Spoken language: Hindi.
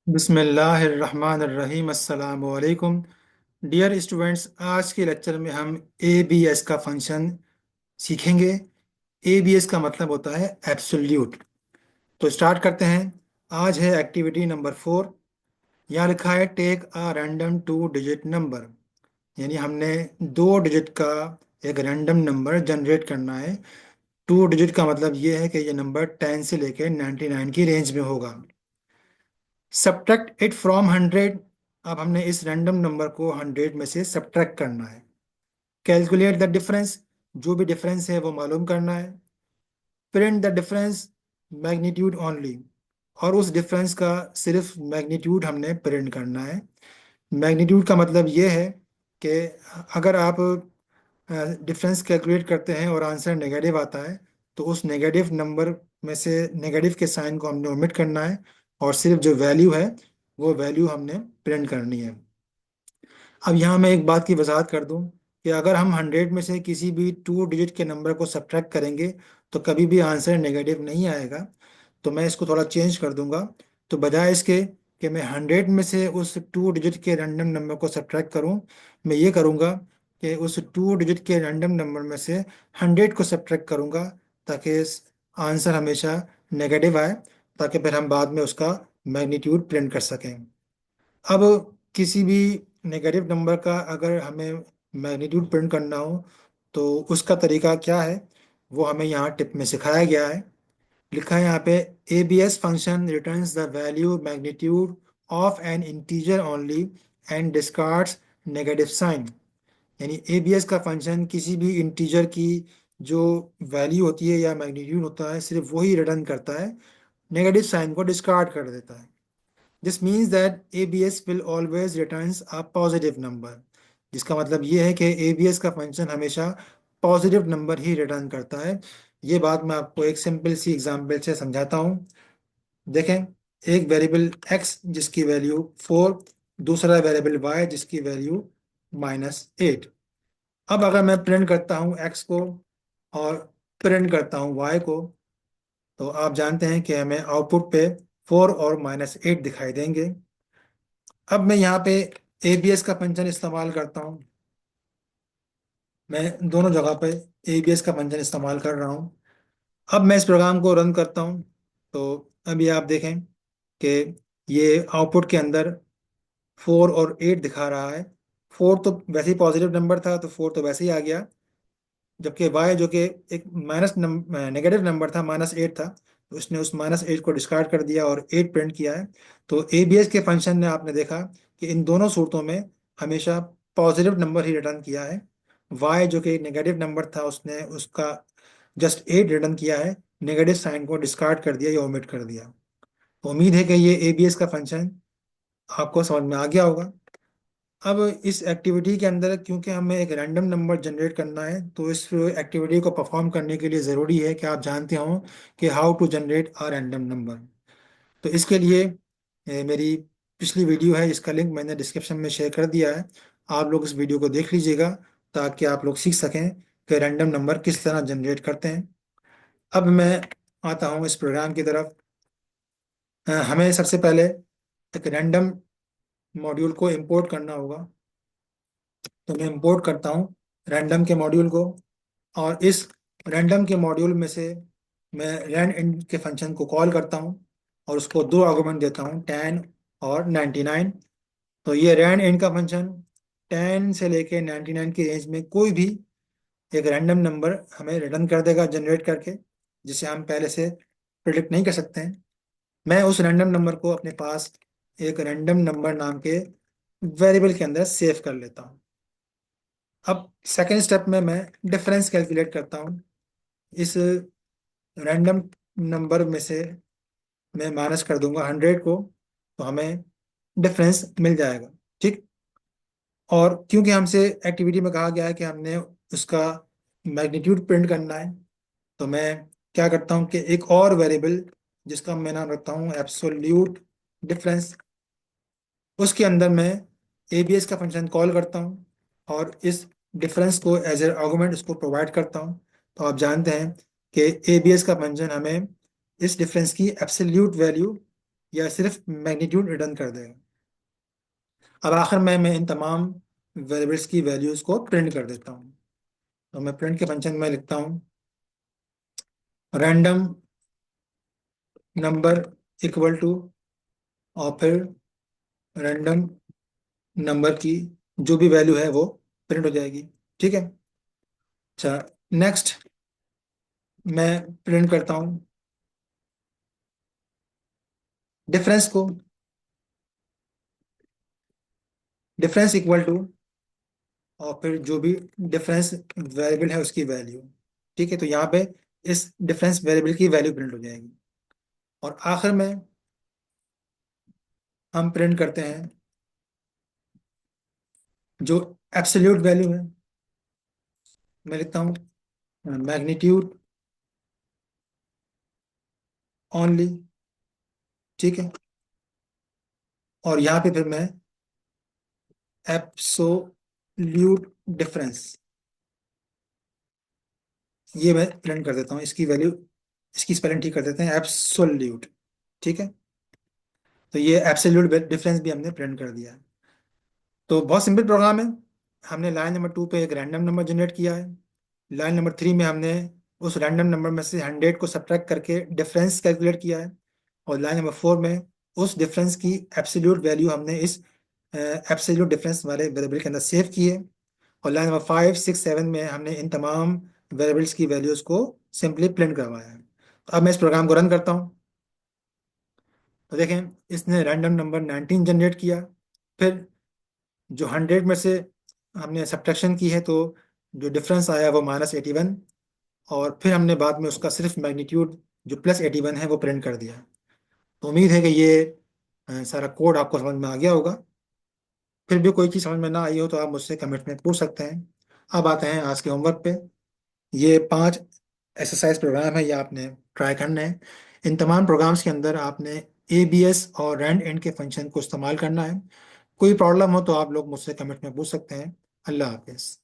बिस्मिल्लाहिर्रहमानिर्रहीम अस्सलामु अलैकुम। डियर स्टूडेंट्स, आज के लेक्चर में हम ए बी एस का फंक्शन सीखेंगे। ए बी एस का मतलब होता है एब्सोल्यूट। तो स्टार्ट करते हैं। आज है एक्टिविटी नंबर 4। यहाँ लिखा है take a random two digit number, यानी हमने 2 डिजिट का एक रैंडम नंबर जनरेट करना है। 2 डिजिट का मतलब ये है कि ये नंबर 10 से लेकर 99 की रेंज में होगा। Subtract it from 100। अब हमने इस रैंडम नंबर को 100 में से सब्ट्रैक्ट करना है। कैलकुलेट द डिफरेंस, जो भी डिफरेंस है वो मालूम करना है। Print the difference magnitude only, और उस डिफरेंस का सिर्फ मैग्नीट्यूड हमने प्रिंट करना है। मैग्नीट्यूड का मतलब ये है कि अगर आप डिफरेंस कैलकुलेट करते हैं और आंसर नेगेटिव आता है, तो उस नेगेटिव नंबर में से नेगेटिव के साइन को हमने ओमिट करना है, और सिर्फ जो वैल्यू है वो वैल्यू हमने प्रिंट करनी है। अब यहाँ मैं एक बात की वजाहत कर दूं कि अगर हम 100 में से किसी भी 2 डिजिट के नंबर को सब्ट्रैक्ट करेंगे तो कभी भी आंसर नेगेटिव नहीं आएगा। तो मैं इसको थोड़ा चेंज कर दूंगा। तो बजाय इसके कि मैं 100 में से उस 2 डिजिट के रैंडम नंबर को सब्ट्रैक्ट करूं, मैं ये करूंगा कि उस 2 डिजिट के रैंडम नंबर में से 100 को सब्ट्रैक्ट करूंगा, ताकि आंसर हमेशा नेगेटिव आए, ताकि फिर हम बाद में उसका मैग्नीट्यूड प्रिंट कर सकें। अब किसी भी नेगेटिव नंबर का अगर हमें मैग्नीट्यूड प्रिंट करना हो तो उसका तरीका क्या है, वो हमें यहाँ टिप में सिखाया गया है। लिखा है यहाँ पे, A B S function returns the value magnitude of an integer only and discards negative sign. यानी ए बी एस का फंक्शन किसी भी इंटीजर की जो वैल्यू होती है या मैग्नीट्यूड होता है सिर्फ वही रिटर्न करता है, नेगेटिव साइन को डिस्कार्ड कर देता है। This means that ABS will always returns a positive number। जिसका मतलब ये है कि ABS का फंक्शन हमेशा पॉजिटिव नंबर ही रिटर्न करता है। ये बात मैं आपको एक सिंपल सी एग्जांपल से समझाता हूँ। देखें, एक वेरिएबल x जिसकी वैल्यू 4, दूसरा वेरिएबल y जिसकी वैल्यू -8। अब अगर मैं प्रिंट करता हूँ x को और प्रिंट करता हूँ y को, तो आप जानते हैं कि हमें आउटपुट पे 4 और -8 दिखाई देंगे। अब मैं यहाँ पे ABS का फंक्शन इस्तेमाल करता हूँ। मैं दोनों जगह पे ABS का फंक्शन इस्तेमाल कर रहा हूँ। अब मैं इस प्रोग्राम को रन करता हूँ, तो अभी आप देखें कि ये आउटपुट के अंदर 4 और 8 दिखा रहा है। 4 तो वैसे ही पॉजिटिव नंबर था, तो 4 तो वैसे ही आ गया, जबकि y जो कि एक नेगेटिव नंबर था, -8 था, तो उसने उस -8 को डिस्कार्ड कर दिया और 8 प्रिंट किया है। तो ABS के फंक्शन ने, आपने देखा कि इन दोनों सूरतों में हमेशा पॉजिटिव नंबर ही रिटर्न किया है। y जो कि नेगेटिव नंबर था, उसने उसका जस्ट 8 रिटर्न किया है, नेगेटिव साइन को डिस्कार्ड कर दिया या ओमिट कर दिया। तो उम्मीद है कि ये ABS का फंक्शन आपको समझ में आ गया होगा। अब इस एक्टिविटी के अंदर क्योंकि हमें एक रैंडम नंबर जनरेट करना है, तो इस एक्टिविटी को परफॉर्म करने के लिए ज़रूरी है कि आप जानते हो कि how to generate a random number. तो इसके लिए मेरी पिछली वीडियो है, इसका लिंक मैंने डिस्क्रिप्शन में शेयर कर दिया है। आप लोग इस वीडियो को देख लीजिएगा, ताकि आप लोग सीख सकें कि रैंडम नंबर किस तरह जनरेट करते हैं। अब मैं आता हूँ इस प्रोग्राम की तरफ। हमें सबसे पहले एक रैंडम मॉड्यूल को इंपोर्ट करना होगा। तो मैं इंपोर्ट करता हूँ रैंडम के मॉड्यूल को, और इस रैंडम के मॉड्यूल में से मैं रैंड इन के फंक्शन को कॉल करता हूँ और उसको 2 आर्गुमेंट देता हूँ, 10 और 99। तो ये रैंड इन का फंक्शन 10 से लेके 99 की रेंज में कोई भी एक रैंडम नंबर हमें रिटर्न कर देगा जनरेट करके, जिसे हम पहले से प्रिडिक्ट नहीं कर सकते हैं। मैं उस रैंडम नंबर को अपने पास एक रैंडम नंबर नाम के वेरिएबल के अंदर सेव कर लेता हूँ। अब सेकेंड स्टेप में मैं डिफरेंस कैलकुलेट करता हूँ। इस रैंडम नंबर में से मैं माइनस कर दूंगा 100 को, तो हमें डिफरेंस मिल जाएगा। ठीक। और क्योंकि हमसे एक्टिविटी में कहा गया है कि हमने उसका मैग्नीट्यूड प्रिंट करना है, तो मैं क्या करता हूँ कि एक और वेरिएबल जिसका मैं नाम रखता हूँ एब्सोल्यूट डिफरेंस, उसके अंदर मैं ABS का फंक्शन कॉल करता हूँ और इस डिफरेंस को एज ए आर्गुमेंट उसको प्रोवाइड करता हूँ। तो आप जानते हैं कि ABS का फंक्शन हमें इस डिफरेंस की एब्सोल्यूट वैल्यू या सिर्फ मैग्नीट्यूड रिटर्न कर देगा। अब आखिर में मैं इन तमाम वेरिएबल्स की वैल्यूज को प्रिंट कर देता हूँ। तो मैं प्रिंट के फंक्शन में लिखता हूँ रैंडम नंबर इक्वल टू, और फिर रैंडम नंबर की जो भी वैल्यू है वो प्रिंट हो जाएगी। ठीक है। अच्छा, नेक्स्ट मैं प्रिंट करता हूँ डिफरेंस को। डिफरेंस इक्वल टू, और फिर जो भी डिफरेंस वेरिएबल है उसकी वैल्यू। ठीक है, तो यहाँ पे इस डिफरेंस वेरिएबल की वैल्यू प्रिंट हो जाएगी। और आखिर में हम प्रिंट करते हैं जो एब्सोल्यूट वैल्यू है। मैं लिखता हूँ मैग्नीट्यूड ओनली। ठीक है। और यहाँ पे फिर मैं एब्सोल्यूट डिफरेंस ये मैं प्रिंट कर देता हूँ, इसकी वैल्यू, इसकी स्पेलिंग ठीक कर देते हैं, एब्सोल्यूट। ठीक है। तो ये एब्सोल्यूट डिफरेंस भी हमने प्रिंट कर दिया है। तो बहुत सिंपल प्रोग्राम है। हमने लाइन नंबर 2 पे एक रैंडम नंबर जनरेट किया है। लाइन नंबर 3 में हमने उस रैंडम नंबर में से 100 को सब्ट्रैक्ट करके डिफरेंस कैलकुलेट किया है। और लाइन नंबर 4 में उस डिफरेंस की एब्सोल्यूट वैल्यू हमने इस एब्सोल्यूट डिफरेंस वाले वेरिएबल के अंदर सेव की है। और लाइन नंबर 5, 6, 7 में हमने इन तमाम वेरिएबल्स की वैल्यूज को सिंपली प्रिंट करवाया है। तो अब मैं इस प्रोग्राम को रन करता हूँ। तो देखें, इसने रैंडम नंबर 19 जनरेट किया। फिर जो 100 में से हमने सब्ट्रैक्शन की है, तो जो डिफरेंस आया वो -81। और फिर हमने बाद में उसका सिर्फ मैग्नीट्यूड जो +81 है वो प्रिंट कर दिया। तो उम्मीद है कि ये सारा कोड आपको समझ में आ गया होगा। फिर भी कोई चीज़ समझ में ना आई हो तो आप मुझसे कमेंट में पूछ सकते हैं। अब आते हैं आज के होमवर्क पे। ये 5 एक्सरसाइज प्रोग्राम है, ये आपने ट्राई करना है। इन तमाम प्रोग्राम्स के अंदर आपने ABS और रैंड एंड के फंक्शन को इस्तेमाल करना है। कोई प्रॉब्लम हो तो आप लोग मुझसे कमेंट में पूछ सकते हैं। अल्लाह हाफिज़।